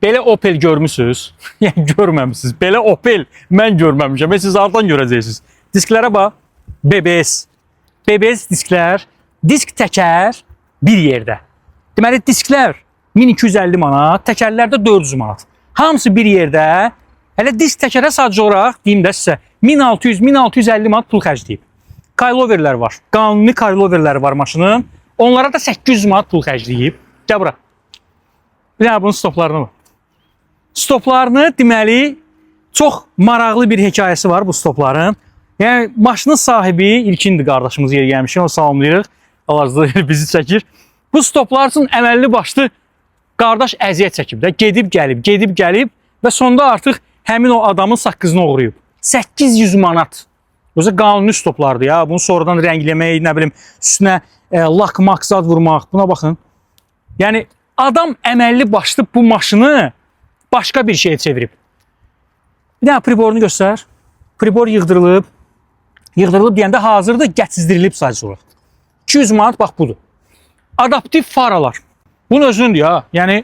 Belə Opel görmüsünüz? Yəni görməmisiniz. Belə Opel mən görməmişəm. Siz hardan görəcəksiniz? Disklərə bax. BBS. BBS disklər, disk təkər bir yerdə. Deməli disklər 1250 manat, təkərlər də 400 manat. Hamısı bir yerdə. Hələ disk təkərə sadəcə olaraq deyim də sizə 1600-1650 manat pul xərcləyib. Kayloverlər var. Qanuni kayloverləri var maşının. Onlara da 800 manat pul xərcləyib. Gəl bura. Bir dənə bunun stoplarını var. Stoplarını deməli çox maraqlı bir hekayəsi var bu stopların. Yəni maşının sahibi İlkindir qardaşımız yer gəlmişik. Onu salamlayırıq. Allah bizi çəkir. Bu stoplar üçün əməlli başlı qardaş əziyyət çəkib də. Gedib gəlib və sonda artıq həmin o adamın saqqızını oğruyub. 800 manat. Yoxsa qanuni stoplardır ya. Bunu sonradan rəngləmək, nə bilim, üstünə lak maksat vurmaq. Buna baxın. Yəni adam əməlli başlı bu maşını başqa bir şeyə çevirib. Bir dənə priborunu göstər. Pribor yığdırılıb. Yığdırılıb deyəndə hazırda gətirilib sadəcə olaraq. 200 manat bax budur. Adaptiv faralar. Bunun özündür ya. Yəni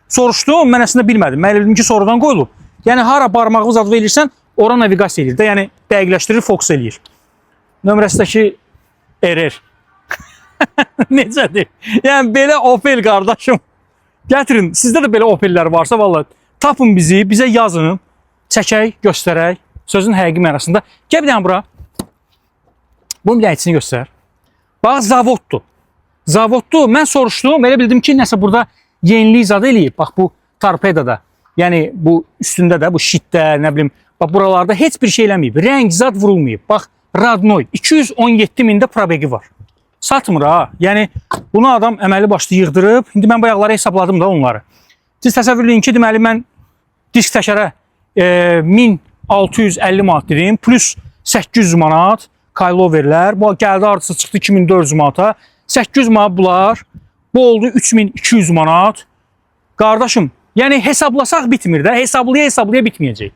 soruşdum, mən əslində bilmədim. Mən bildim ki, sonradan qoyulub. Yəni hara barmağı zad verirsən, ora naviqasiya edir də. Yəni dəqiqləşdirir, fokus eləyir. Nömrəsidəki RR. Necədir? Yəni belə Opel qardaşım. Gətirin, sizdə də belə Opellər varsa vallahi tapın bizi, bizə yazın. Çəkək, göstərək. Sözün həqiqi mənasında. Gəl bir dənə bura. Bunun bir dənə içini göstər. Bax, zavoddur. Zavoddur. Mən soruşdum, elə bildim ki, nəsə burada yenilik zad eləyib. Bax, bu torpedada. Yəni, bu üstündə də, bu şitdə, nə bilim, bax, buralarda heç bir şey eləməyib. Rəng zad vurulmayıb. Bax, Radnoy. 217 mində probegi var. Satmır ha. Yəni, bunu adam əməli başlı yığdırıb. İndi mən bayaqları hesabladım da onları. Siz təsəvvür edin ki, deməli, mən disk təkərə 1650 manat dedim. Plus 800 manat kayloverlər. Bu gəldi artısı çıxdı 2400 manata. 800 manat bunlar. Bu oldu 3200 manat. Qardaşım, yəni hesablasaq bitmir də. Hesablaya bitməyəcək.